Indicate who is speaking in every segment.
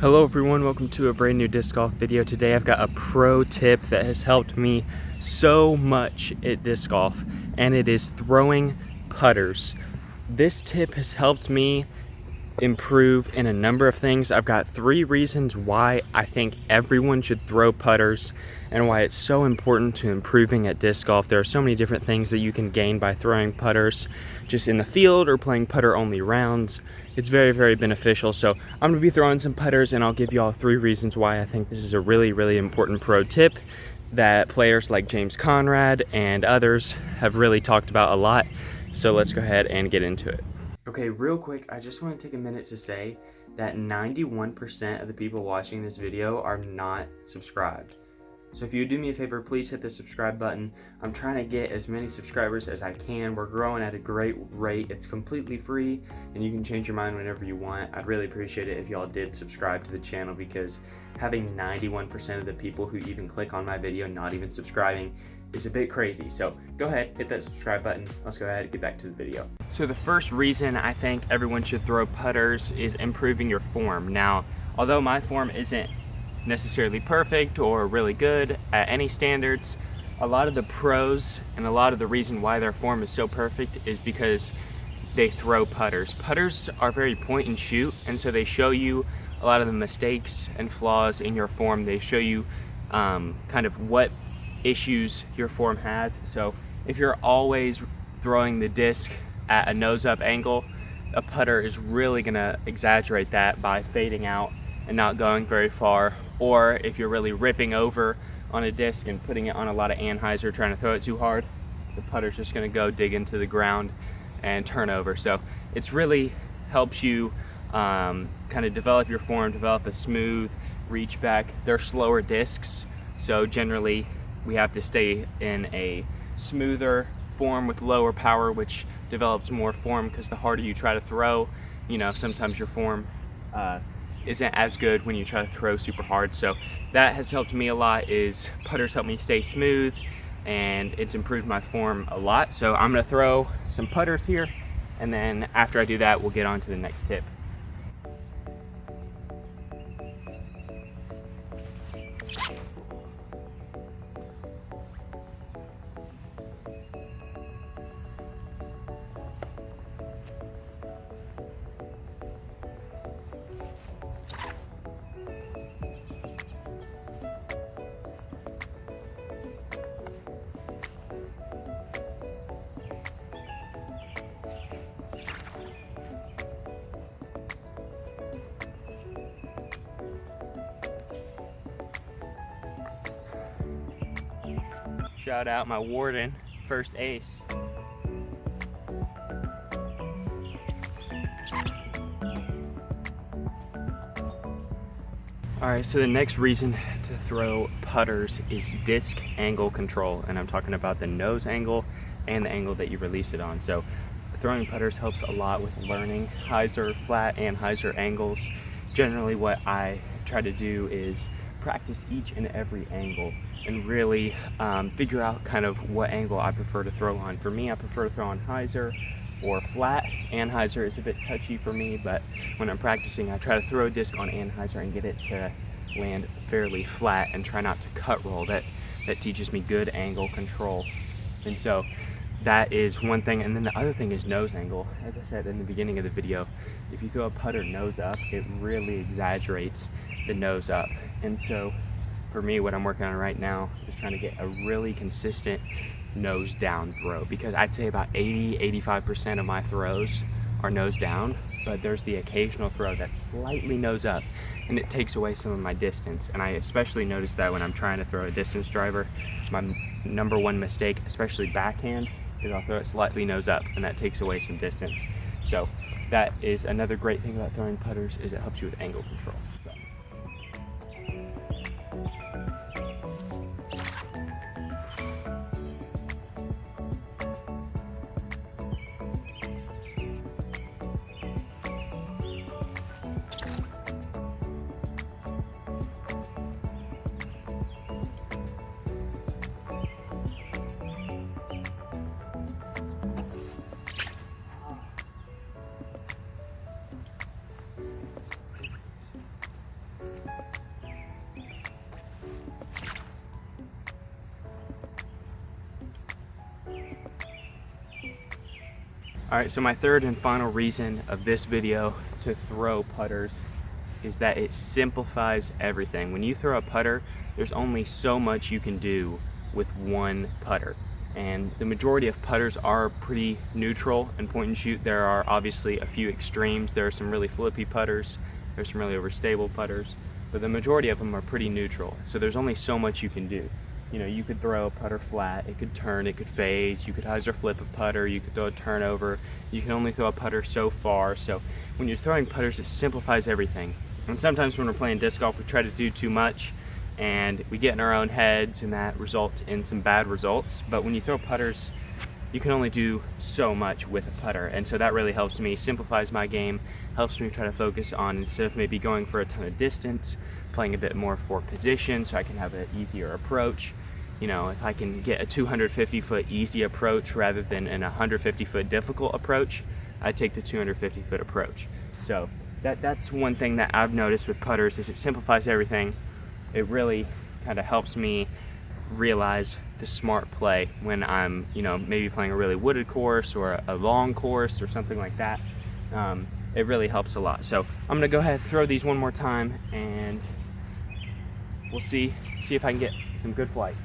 Speaker 1: Hello everyone, welcome to a brand new disc golf video. Today I've got a pro tip that has helped me so much at disc golf, and it is throwing putters. This tip has helped me improve in a number of things. I've got 3 reasons why I think everyone should throw putters and why it's so important to improving at disc golf. There are so many different things that you can gain by throwing putters just in the field or playing putter only rounds. It's very, very beneficial. So I'm gonna be throwing some putters and I'll give you all 3 reasons why I think this is a really, really important pro tip that players like James Conrad and others have really talked about a lot. So let's go ahead and get into it. Okay, real quick, I just want to take a minute to say that 91% of the people watching this video are not subscribed. So if you would do me a favor, please hit the subscribe button. I'm trying to get as many subscribers as I can. We're growing at a great rate. It's completely free and you can change your mind whenever you want. I'd really appreciate it if y'all did subscribe to the channel, because having 91% of the people who even click on my video not even subscribing is a bit crazy. So go ahead, hit that subscribe button. Let's go ahead and get back to the video. So the first reason I think everyone should throw putters is improving your form. Now, although my form isn't necessarily perfect or really good at any standards, a lot of the pros and a lot of the reason why their form is so perfect is because they throw putters. Putters are very point and shoot, and so they show you a lot of the mistakes and flaws in your form. They show you kind of what issues your form has. So if you're always throwing the disc at a nose up angle, a putter is really gonna exaggerate that by fading out and not going very far. Or if you're really ripping over on a disc and putting it on a lot of anhyzer, trying to throw it too hard, the putter's just gonna go dig into the ground and turn over. So it's really helps you kind of develop your form, develop a smooth reach back. They're slower discs, so generally we have to stay in a smoother form with lower power, which develops more form, because the harder you try to throw, you know, sometimes your form isn't as good when you try to throw super hard. So that has helped me a lot. Is putters help me stay smooth, and it's improved my form a lot. So I'm gonna throw some putters here, and then after I do that, we'll get on to the next tip. Shout out my Warden, first ace. Alright, so the next reason to throw putters is disc angle control, and I'm talking about the nose angle and the angle that you release it on. So throwing putters helps a lot with learning hyzer flat and hyzer angles. Generally what I try to do is practice each and every angle and really figure out kind of what angle I prefer to throw on. For me, I prefer to throw on hyzer or flat. Anhyzer is a bit touchy for me, but when I'm practicing, I try to throw a disc on anhyzer and get it to land fairly flat and try not to cut roll. That teaches me good angle control. And so that is one thing. And then the other thing is nose angle. As I said in the beginning of the video, if you throw a putter nose up, it really exaggerates the nose up. And so for me, what I'm working on right now is trying to get a really consistent nose down throw, because I'd say about 80–85% of my throws are nose down, but there's the occasional throw that's slightly nose up, and it takes away some of my distance. And I especially notice that when I'm trying to throw a distance driver, my number one mistake, especially backhand, is I'll throw it slightly nose up, and that takes away some distance. So that is another great thing about throwing putters, is it helps you with angle control. So. Alright, so my third and final reason of this video to throw putters is that it simplifies everything. When you throw a putter, there's only so much you can do with one putter. And the majority of putters are pretty neutral and point and shoot. There are obviously a few extremes. There are some really flippy putters, there's some really overstable putters, but the majority of them are pretty neutral. So there's only so much you can do. You know, you could throw a putter flat, it could turn, it could fade, you could hyzer flip a putter, you could throw a turnover, you can only throw a putter so far. So when you're throwing putters, it simplifies everything. And sometimes when we're playing disc golf, we try to do too much and we get in our own heads, and that results in some bad results. But when you throw putters, you can only do so much with a putter, and so that really helps me, simplifies my game, helps me try to focus on, instead of maybe going for a ton of distance, playing a bit more for position so I can have an easier approach. You know, if I can get a 250-foot easy approach rather than an 150-foot difficult approach, I take the 250-foot approach. So that's one thing that I've noticed with putters, is it simplifies everything. It really kind of helps me realize the smart play when I'm, you know, maybe playing a really wooded course or a long course or something like that. It really helps a lot. So I'm gonna go ahead and throw these one more time, and we'll see if I can get some good flights.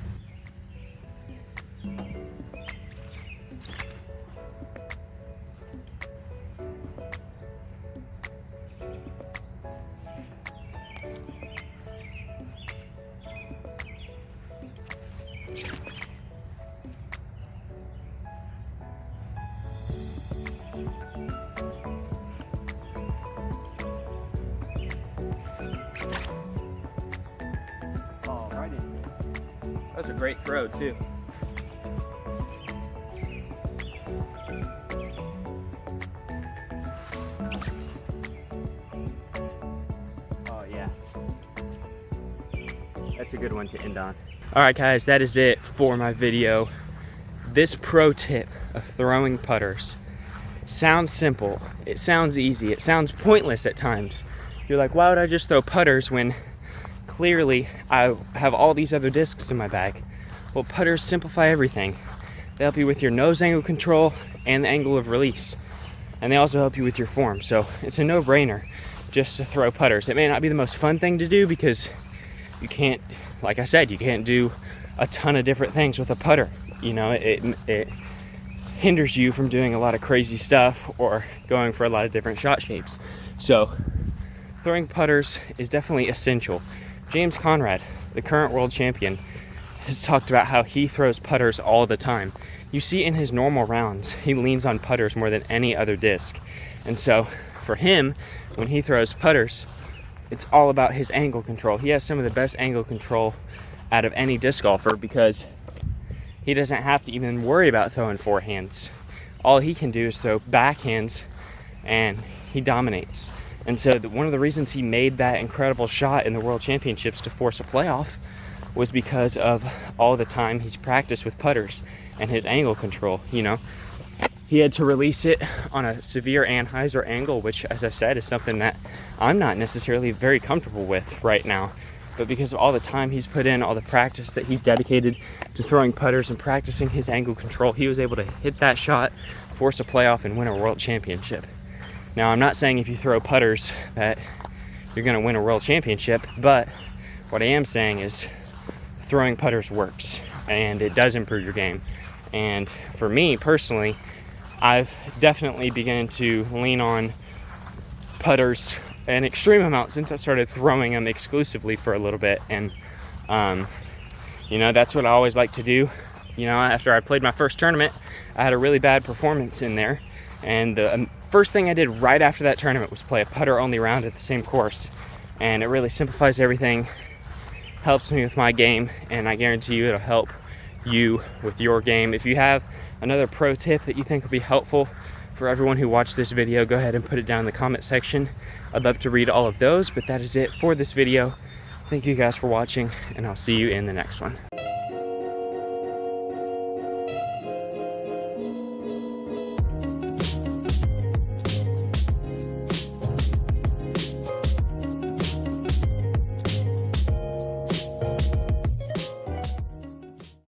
Speaker 1: That was a great throw too. Oh yeah. That's a good one to end on. Alright guys, that is it for my video. This pro tip of throwing putters sounds simple, it sounds easy, it sounds pointless at times. You're like, why would I just throw putters when clearly I have all these other discs in my bag? Well, putters simplify everything. They help you with your nose angle control and the angle of release. And they also help you with your form. So it's a no-brainer just to throw putters. It may not be the most fun thing to do because you can't, like I said, you can't do a ton of different things with a putter. You know, it hinders you from doing a lot of crazy stuff or going for a lot of different shot shapes. So throwing putters is definitely essential. James Conrad, the current world champion, has talked about how he throws putters all the time. You see in his normal rounds, he leans on putters more than any other disc. And so for him, when he throws putters, it's all about his angle control. He has some of the best angle control out of any disc golfer because he doesn't have to even worry about throwing forehands. All he can do is throw backhands and he dominates. And so one of the reasons he made that incredible shot in the World Championships to force a playoff was because of all the time he's practiced with putters and his angle control. You know, he had to release it on a severe anhyzer angle, which, as I said, is something that I'm not necessarily very comfortable with right now. But because of all the time he's put in, all the practice that he's dedicated to throwing putters and practicing his angle control, he was able to hit that shot, force a playoff, and win a World Championship. Now, I'm not saying if you throw putters that you're going to win a world championship, but what I am saying is throwing putters works, and it does improve your game. And for me, personally, I've definitely begun to lean on putters an extreme amount since I started throwing them exclusively for a little bit. And, you know, that's what I always like to do. You know, after I played my first tournament, I had a really bad performance in there. And the first thing I did right after that tournament was play a putter-only round at the same course. And it really simplifies everything, helps me with my game, and I guarantee you it'll help you with your game. If you have another pro tip that you think will be helpful for everyone who watched this video, go ahead and put it down in the comment section. I'd love to read all of those, but that is it for this video. Thank you guys for watching, and I'll see you in the next one.